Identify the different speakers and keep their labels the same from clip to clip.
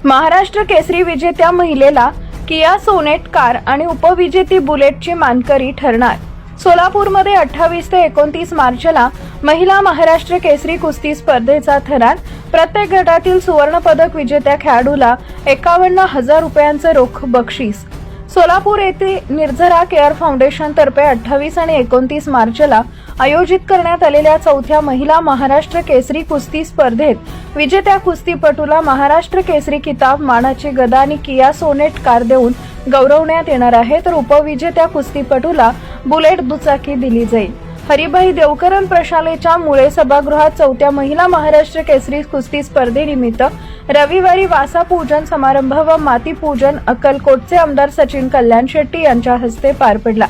Speaker 1: महाराष्ट्र केसरी विजेत्या महिलेला KIA Sonet car आणि उपविजेती बुलेटची मानकरी ठरणार। सोलापूरमध्ये 28 ते 29 मार्चला महिला महाराष्ट्र केसरी कुस्ती स्पर्धेचा थरार। प्रत्येक गटातील सुवर्ण पदक विजेत्या खेळाडूला 51,000 रुपयांचे रोख बक्षीस। सोलापूर येथे निर्झरा केअर फाउंडेशन तर्फे 28 आणि 29 मार्चला आयोजित करण्यात आलेल्या चौथ्या महिला महाराष्ट्र केसरी कुस्ती स्पर्धेत विजेत्या कुस्तीपटूला महाराष्ट्र केसरी किताब, मानाची गदा आणि किया सोनेट कार देऊन गौरवण्यात येणार आहे, तर उपविजेत्या कुस्तीपटूला बुलेट दुचाकी दिली जाईल। हरिभाई देवकरण प्रशालेच्या मुळे सभागृहात चौथ्या महिला महाराष्ट्र केसरी कुस्ती स्पर्धेनिमित्त रविवारी वासा पूजन समारंभ व माती पूजन अक्कलकोटचे आमदार सचिन कल्याण शेट्टी यांच्या हस्ते पार पडला।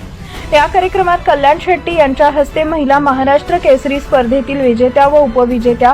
Speaker 1: या कार्यक्रमात कल्याण शेट्टी यांच्या हस्ते महिला महाराष्ट्र केसरी स्पर्धेतील विजेत्या व उपविजेत्या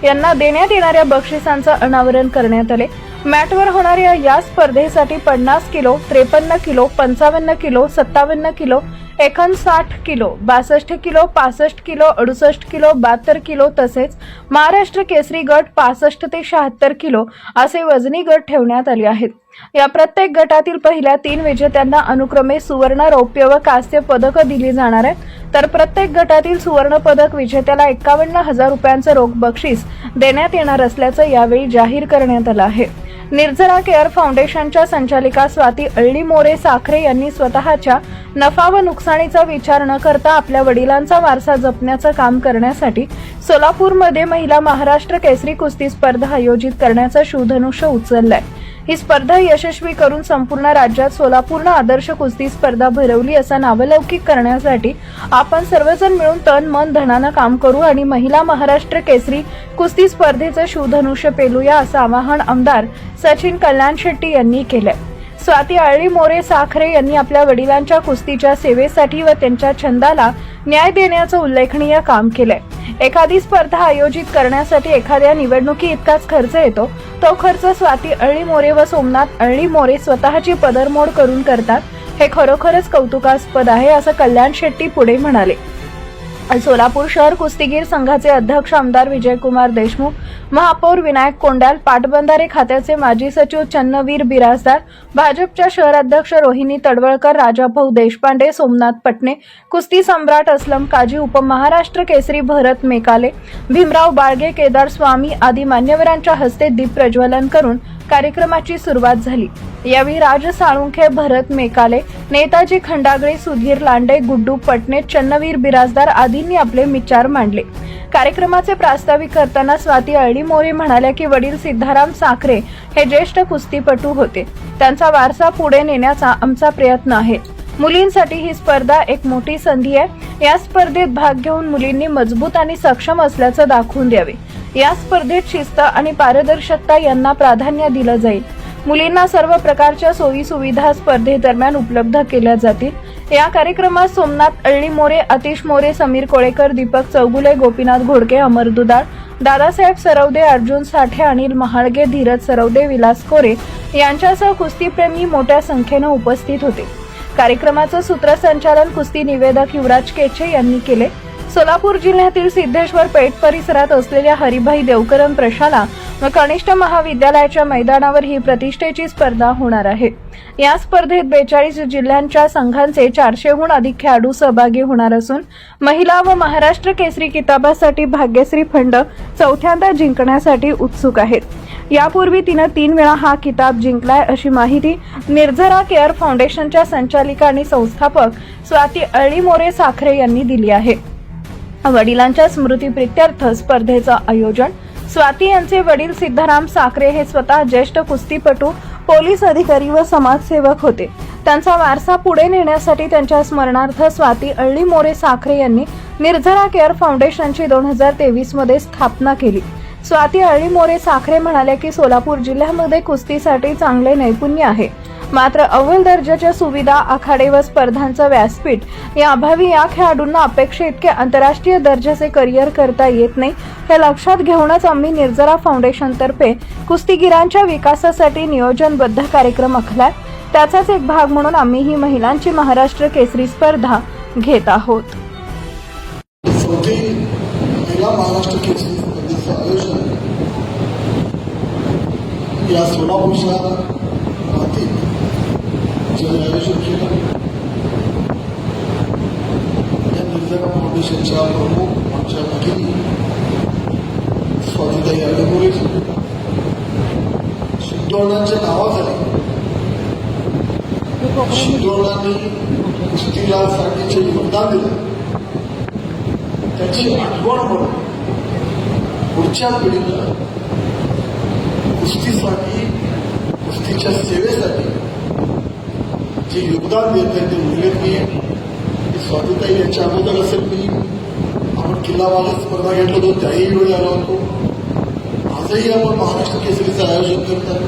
Speaker 1: यांना देण्यात येणाऱ्या बक्षिसांचे अनावरण करण्यात आले। मॅटवर होणाऱ्या या स्पर्धेसाठी 50 kilo, 53 kilo, 55 kilo, 57 kilo, 59 kilo, 62 kilo, 65 kilo, 68 kilo, 72 kilo तसेच महाराष्ट्र केसरी गट 65 ते 76 किलो असे वजनी गट ठेवण्यात आले आहेत। या प्रत्येक गटातील पहिल्या 3 विजेत्यांना अनुक्रमे सुवर्ण, रौप्य व कांस्य पदक दिली जाणार आहेत, तर प्रत्येक गटातील सुवर्ण पदक विजेत्याला 51,000 रुपयांचे रोख बक्षीस देण्यात येणार असल्याचे यावेळी जाहीर करण्यात आले आहे। निर्झरा केअर फाउंडेशनच्या संचालिका स्वाती अळ्ळी मोरे साखरे यांनी स्वतःच्या नफा व नुकसानीचा विचार न करता आपल्या वडिलांचा वारसा जपण्याचे काम करण्यासाठी सोलापूरमध्ये महिला महाराष्ट्र केसरी कुस्ती स्पर्धा आयोजित करण्याचा शूधनुष्य उचललाय। ही स्पर्धा यशस्वी करून संपूर्ण राज्यात सोलापूरने आदर्श कुस्ती स्पर्धा भरवली असा नावलौकिक करण्यासाठी आपण सर्वजण मिळून तन मन धनाने काम करू आणि महिला महाराष्ट्र केसरी कुस्ती स्पर्धेचे शूधनुष्य पेलूया असं आवाहन आमदार सचिन कल्याण शेट्टी यांनी केले। स्वाती अळ्ळी मोरे साखरे यांनी आपल्या वडिलांच्या कुस्तीच्या सेवेसाठी व त्यांच्या छंदाला न्याय देण्याचं उल्लेखनीय काम केलंय। एखादी स्पर्धा आयोजित करण्यासाठी एखाद्या निवडणुकी इतकाच खर्च येतो, तो खर्च स्वाती अळ्ळी मोरे व सोमनाथ अळ्ळी मोरे स्वतःची पदरमोड करून करतात, हे खरोखरच कौतुकास्पद आहे असं कल्याण शेट्टी पुढे म्हणाले। सोलापूर शहर कुस्तीगीर संघाचे अध्यक्ष आमदार विजयकुमार देशमुख, महापौर विनायक कोंडाल, पाटबंधारे खात्याचे माजी सचिव चन्नवीर बिराजदार, भाजपच्या शहराध्यक्ष रोहिणी तडवळकर, राजाभाऊ देशपांडे, सोमनाथ पटणे, कुस्ती सम्राट असलम काजी, उपमहाराष्ट्र केसरी भरत मेकाले, भीमराव बाळगे, केदार स्वामी आदी मान्यवरांच्या हस्ते दीप प्रज्वलन करून कार्यक्रमाची सुरुवात झाली। यावेळी राज साळुंखे, भरत मेकाले, नेताजी खंडागळे, सुधीर लांडे, गुड्डू पटणे, चन्नवीर बिराजदार आदींनी आपले विचार मांडले। कार्यक्रमाचे प्रास्ताविक करताना स्वाती अळ्ळी मोरे म्हणाल्या की वडील सिद्धाराम साखरे हे ज्येष्ठ कुस्तीपटू होते, त्यांचा वारसा पुढे नेण्याचा आमचा प्रयत्न आहे। मुलींसाठी ही स्पर्धा एक मोठी संधी आहे। या स्पर्धेत भाग घेऊन मुलींनी मजबूत आणि सक्षम असल्याचे दाखवून द्यावे। या स्पर्धेत शिस्त आणि पारदर्शकता यांना प्राधान्य दिले जाईल। मुलींना सर्व प्रकारच्या सोयी सुविधा स्पर्धेदरम्यान उपलब्ध केल्या जातील। या कार्यक्रमात सोमनाथ अळ्ळी मोरे, आतिश मोरे, समीर कोळेकर, दीपक चौगुले, गोपीनाथ घोडके, अमर दुधाळ, दादासाहेब सरवदे, अर्जुन साठे, अनिल महाळगे, धीरज सरवदे, विलास कोरे यांच्यासह कुस्तीप्रेमी मोठ्या संख्येने उपस्थित होते। कार्यक्रमाचे सूत्रसंचालन कुस्ती निवेदक युवराज केचे यांनी केले। सोलापूर जिल्ह्यातील सिद्धेश्वर पेठ परिसरात असलेल्या हरिभाई देवकरण प्रशाला व कनिष्ठ महाविद्यालयाच्या मैदानावर ही प्रतिष्ठेची स्पर्धा होणार आहे। या स्पर्धेत 42 जिल्ह्यांच्या संघांचे 400हून अधिक खेळाडू सहभागी होणार असून महिला व महाराष्ट्र केसरी किताबासाठी भाग्यश्री फंड चौथ्यांदा जिंकण्यासाठी उत्सुक आहेत। यापूर्वी तिने 3 वेळा हा किताब जिंकलाय अशी माहिती निर्झरा केअर फाउंडेशनच्या संचालिका आणि संस्थापक स्वाती अळ्ळी मोरे साखरे यांनी दिली आहे। वडिलांच्या स्मृतिप्रित्यर्थ स्पर्धेचे आयोजन। स्वाती यांचे वडील सिद्धाराम साखरे हे स्वतः ज्येष्ठ कुस्तीपटू, पोलीस अधिकारी व समाजसेवक होते। त्यांचा वारसा पुढे नेण्यासाठी त्यांच्या स्मरणार्थ स्वाती अळ्ळी मोरे साखरे यांनी निर्झरा केअर फाउंडेशनची 2023 मध्ये स्थापना केली। स्वाती अळ्ळी मोरे साखरे म्हणाल्या की सोलापूर जिल्ह्यामध्ये कुस्तीसाठी चांगले नैपुण्य आहे, मात्र अव्वल दर्जाच्या सुविधा, आखाडे व स्पर्धांचं व्यासपीठ या अभावी या खेळाडूंना अपेक्षित इतके आंतरराष्ट्रीय दर्जाचे करिअर करता येत नाही। हे लक्षात घेऊनच आम्ही निर्झरा फाउंडेशनतर्फे कुस्तीगीरांच्या विकासासाठी नियोजनबद्ध कार्यक्रम आखलाय। त्याचाच एक भाग म्हणून आम्ही ही महिलांची महाराष्ट्र केसरी स्पर्धा घेत आहोत।
Speaker 2: महाराष्ट्र केसरी स्पर्धेचं आयोजन या सोलापूरच्या मातीत जे आयोजन केलं या निर्जना फाउंडेशनच्या प्रमुख आमच्या भगिनी स्वातीताई आडगोरे शिंदोळ्यांच्या नावाखाली शिंदोळ्यांनी कुस्तीलासाठी जे योगदान दिलं त्याची आठवण म्हणून पुढच्या पिढीला कुस्तीसाठी कुस्तीच्या सेवेसाठी जे योगदान देत आहे ते उल्लेखनीय आहे. स्वातीताई यांच्या अगोदर असेल मी आपण किल्लावाला स्पर्धा घेतलो होतो त्याही वेळी आलो होतो. आजही आपण महाराष्ट्र केसरीचं आयोजन करतात.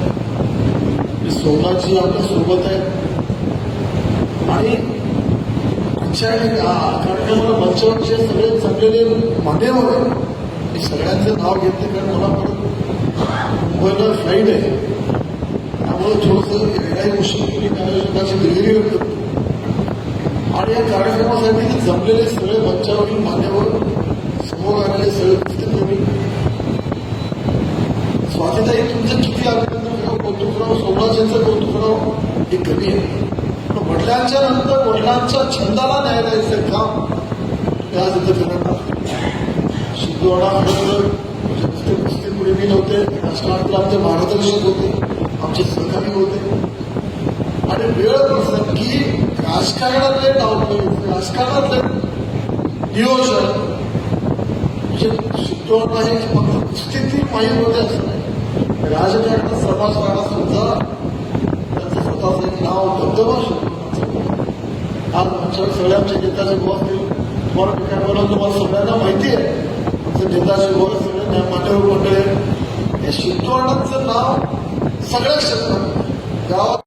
Speaker 2: सोमनाथजी आपल्या सोबत आहे आणि आजच्या कार्यक्रमाला मंचावरचे सगळे जमलेले मान्यवर आहे. मी सगळ्यांचं नाव घेतलं कारण मला परत मुंबईला फ्लाईट आहे त्यामुळे थोडंसं वेगळ्याही गोष्टी आयोजकाची दिलगिरी व्यक्त करतो. आणि या कार्यक्रमासाठी जमलेले सगळे मंचावरील मान्यवर समोर आलेले सगळे पुस्तकप्रेमी स्वातीताई तुमचं किती अभिनंदन कौतुकराव सोमनाथांचं कौतुकराव हे कमी आहे. पण वडिलांच्या नंतर वडिलांच्या छंदाला न्याय द्यायचं काम तुम्ही आज इथं करत आहात. शिंदोळा कुस्तीप्रेमी नव्हते राजकारणातले आमचे मार्गदर्शक होते आमचे सहकारी होते आणि वेळ प्रसंगी राजकारणातले डावपेच राजकारणातले नियोजन म्हणजे शिंदोळा हे फक्त कुस्तीतील माहीत होते असं नाही राजकारणात समाजकारणात सुद्धा त्यांचं स्वतःचं एक नाव दबदबा शिंदोळा आज आमच्या सगळ्या आमच्या नेत्याचे गोवा तुम्हाला काय बोला तुम्हाला सगळ्यांना माहिती आहे नेताचे गोवा सगळे मान्यवर मंडळी या शिंदोळाचं नाव सगळ्या क्षेत्रात गावात